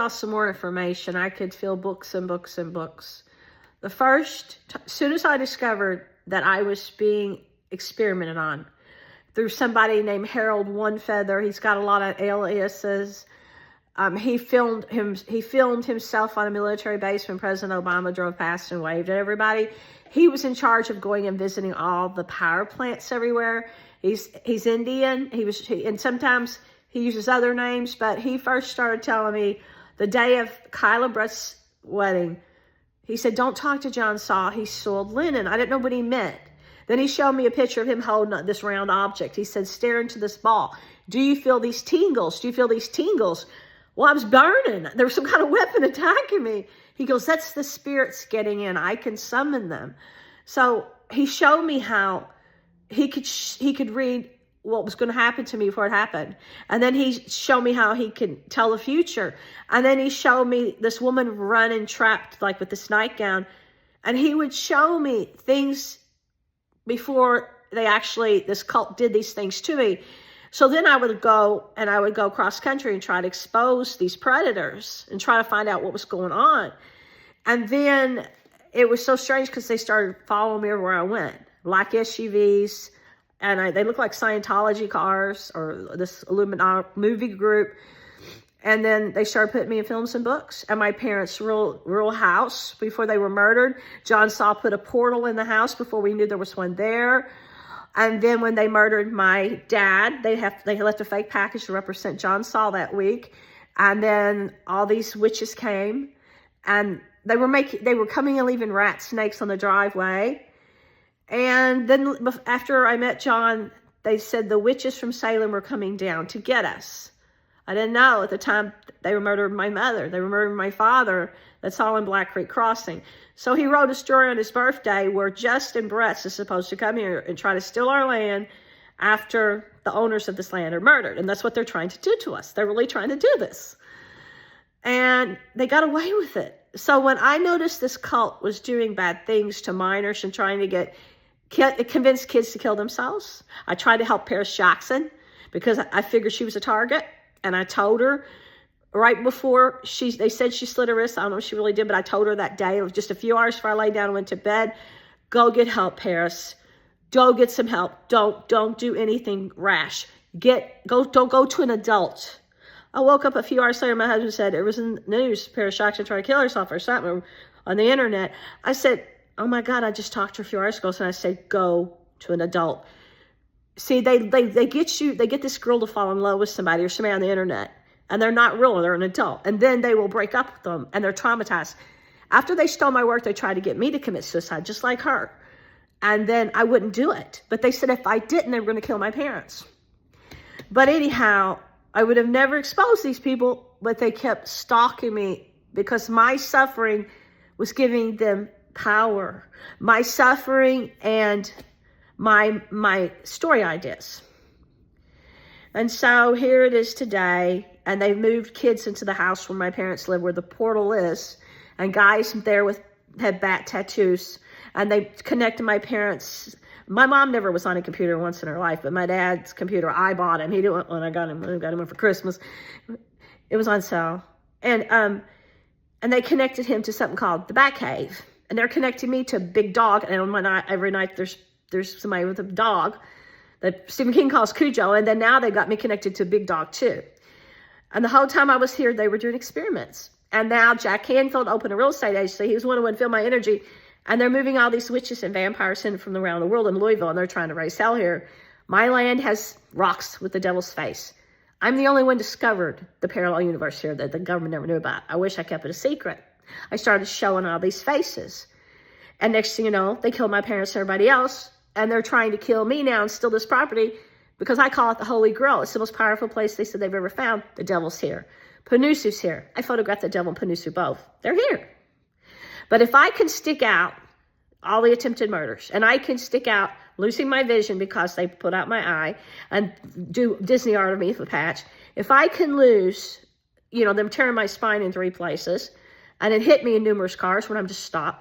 y'all some more information, I could fill books and books and books. As soon as I discovered that I was being experimented on through somebody named Harold One Feather, he's got a lot of aliases. He filmed himself on a military base when President Obama drove past and waved at everybody. He was in charge of going and visiting all the power plants everywhere. He's Indian. And sometimes he uses other names, but he first started telling me the day of Kyla Brett's wedding, he said, don't talk to John Saul. He sold linen. I didn't know what he meant. Then he showed me a picture of him holding this round object. He said, stare into this ball. Do you feel these tingles? Do you feel these tingles? Well, I was burning. There was some kind of weapon attacking me. He goes, that's the spirits getting in. I can summon them. So he showed me how he could read what was going to happen to me before it happened. And then he showed me how he could tell the future. And then he showed me this woman running trapped like with this nightgown. And he would show me things before this cult did these things to me. So then I would go cross country and try to expose these predators and try to find out what was going on. And then it was so strange because they started following me everywhere I went. Black SUVs, and they look like Scientology cars or this Illuminati movie group. And then they started putting me in films and books. And my parents' rural house before they were murdered. John Saul put a portal in the house before we knew there was one there. And then when they murdered my dad, they left a fake package to represent John Saul that week. And then all these witches came, and they were coming and leaving rat snakes on the driveway. And then after I met John, they said the witches from Salem were coming down to get us. I didn't know at the time they were murdering my mother. They were murdering my father. That's all in Black Creek Crossing. So he wrote a story on his birthday where Justin Bretz is supposed to come here and try to steal our land after the owners of this land are murdered. And that's what they're trying to do to us. They're really trying to do this. And they got away with it. So when I noticed this cult was doing bad things to minors and trying to convince kids to kill themselves, I tried to help Paris Jackson because I figured she was a target. And I told her right before they said she slit her wrist. I don't know if she really did, but I told her that day, it was just a few hours before I laid down and went to bed, go get help, Paris. Go get some help. Don't do anything rash. Don't go to an adult. I woke up a few hours later. My husband said, it was in the news. Paris Jackson tried to kill herself or something on the internet. I said, oh my God, I just talked to her a few hours ago. So I said, go to an adult. See, they get this girl to fall in love with somebody or somebody on the internet, and they're not real, they're an adult. And then they will break up with them, and they're traumatized. After they stole my work, they tried to get me to commit suicide, just like her. And then I wouldn't do it. But they said if I didn't, they were going to kill my parents. But anyhow, I would have never exposed these people, but they kept stalking me because my suffering was giving them power. My suffering and my story ideas. And so here it is today, and they've moved kids into the house where my parents live, where the portal is, and guys there had bat tattoos, and they connected my parents. My mom never was on a computer once in her life, but my dad's computer, I bought him. He didn't when I got him one for Christmas. It was on sale. And they connected him to something called the Batcave. And they're connecting me to Big Dog, and every night there's somebody with a dog that Stephen King calls Cujo, and then now they got me connected to Big Dog too. And the whole time I was here, they were doing experiments. And now Jack Canfield opened a real estate agency. He was one who would feel my energy. And they're moving all these witches and vampires in from around the world in Louisville, and they're trying to raise hell here. My land has rocks with the devil's face. I'm the only one discovered the parallel universe here that the government never knew about. I wish I kept it a secret. I started showing all these faces. And next thing you know, they killed my parents and everybody else. And they're trying to kill me now and steal this property because I call it the Holy Grail. It's the most powerful place they said they've ever found. The devil's here. Panusu's here. I photographed the devil and Panusu both. They're here. But if I can stick out all the attempted murders, and I can stick out losing my vision because they put out my eye and do Disney art of me with a patch, if I can lose, them tearing my spine in 3 places, and it hit me in numerous cars when I'm just stopped,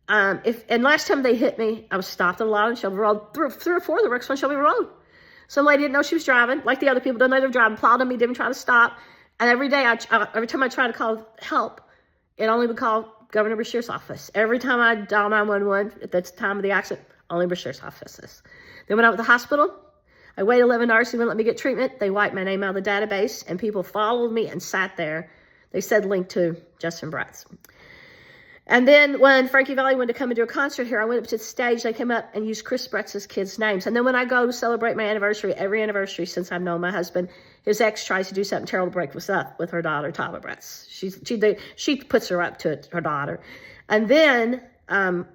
and last time they hit me, I was stopped at a lot on Shelby Road. 3 or 4 of the wrecks on Shelby Road. Some lady didn't know she was driving, like the other people didn't know they were driving, plowed on me, didn't try to stop. And every day, every time I try to call help, it only would call Governor Beshear's office. Every time I dial 911 at the time of the accident, only Beshear's offices. Then when I was at the hospital, I waited 11 hours, they wouldn't let me get treatment. They wiped my name out of the database, and people followed me and sat there. They said link to Justin Bratz. And then when Frankie Valli wanted to come and do a concert here, I went up to the stage. They came up and used Chris Bratz's kids' names. And then when I go to celebrate my anniversary, every anniversary since I've known my husband, his ex tries to do something terrible to break us up with her daughter, Tava Bratz. She puts her up to it, her daughter. And then,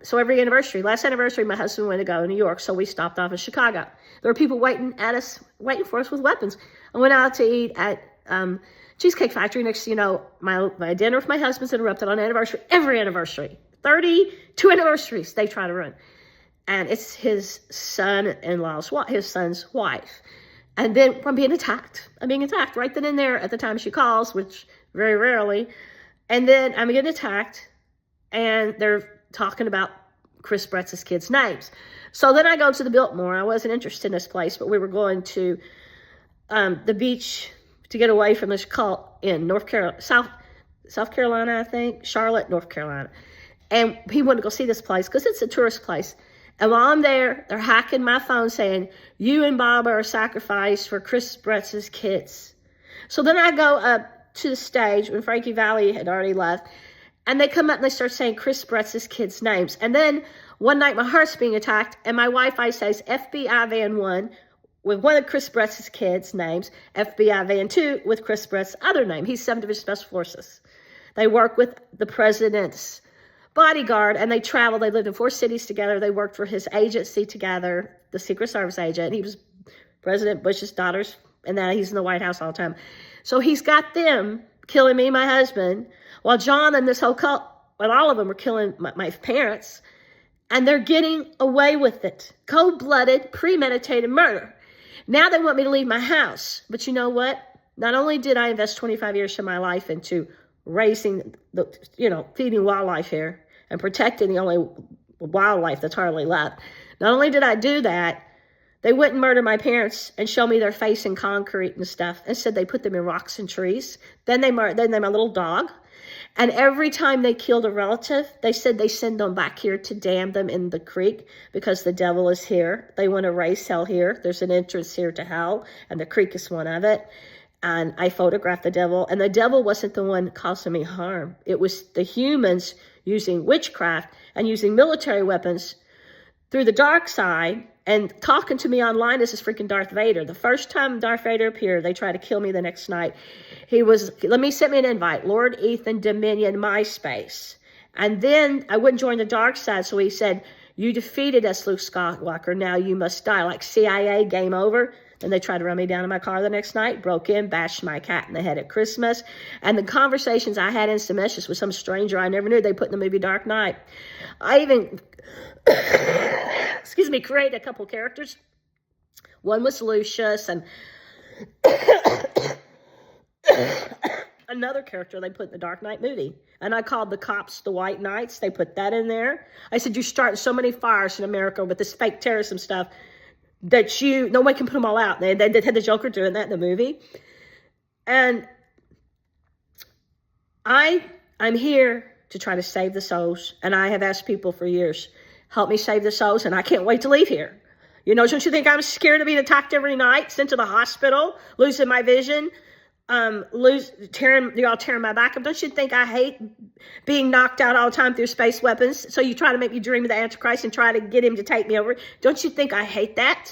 so every anniversary, last anniversary, my husband went to go to New York, so we stopped off in Chicago. There were people waiting for us with weapons. I went out to eat at Cheesecake Factory. Next, my dinner with my husband's interrupted on anniversary. Every anniversary, 32 anniversaries they try to run, and it's his son-in-law's, his son's wife. And then I'm being attacked right then and there at the time she calls, which very rarely. And then I'm getting attacked, and they're talking about Chris Bratz's kids' names. So then I go to the Biltmore. I wasn't interested in this place, but we were going to the beach to get away from this cult in South Carolina, I think, Charlotte, North Carolina. And he wanted to go see this place because it's a tourist place. And while I'm there, they're hacking my phone saying, you and Bob are a sacrifice for Chris Bratz's kids. So then I go up to the stage when Frankie Valli had already left, and they come up and they start saying Chris Bratz's kids' names. And then one night my heart's being attacked, and my Wi-Fi says FBI Van 1 with one of Chris Bratz's kids' names, FBI Van 2 with Chris Bratz's other name. He's 7th Division Special Forces. They work with the president's bodyguard, and they travel. They lived in 4 cities together. They worked for his agency together, the Secret Service agent. He was President Bush's daughters, and now he's in the White House all the time. So he's got them killing me, my husband, while John and this whole cult, well, all of them were killing my parents, and they're getting away with it. Cold-blooded, premeditated murder. Now they want me to leave my house. But you know what? Not only did I invest 25 years of my life into raising, feeding wildlife here and protecting the only wildlife that's hardly left. Not only did I do that, they went and murdered my parents and showed me their face in concrete and stuff and said they put them in rocks and trees. Then they my little dog. And every time they killed a relative, they said they send them back here to damn them in the creek because the devil is here. They want to raise hell here. There's an entrance here to hell, and the creek is one of it. And I photographed the devil, and the devil wasn't the one causing me harm. It was the humans using witchcraft and using military weapons through the dark side and talking to me online as this freaking Darth Vader. The first time Darth Vader appeared, they tried to kill me the next night. Sent me an invite, Lord Ethan Dominion MySpace. And then I wouldn't join the dark side, so he said, you defeated us, Luke Skywalker, now you must die. Like CIA, game over. And they tried to run me down in my car the next night, broke in, bashed my cat in the head at Christmas. And the conversations I had instant messages with some stranger I never knew, they put in the movie Dark Knight. I even, created a couple characters. One was Lucius, and another character they put in the Dark Knight movie. And I called the cops the White Knights. They put that in there. I said, you're starting so many fires in America with this fake terrorism stuff that no one can put them all out. They had the Joker doing that in the movie. And I'm here to try to save the souls. And I have asked people for years, help me save the souls, and I can't wait to leave here. Don't you think I'm scared of being attacked every night, sent to the hospital, losing my vision, tearing my back up? Don't you think I hate being knocked out all the time through space weapons? So you try to make me dream of the Antichrist and try to get him to take me over. Don't you think I hate that?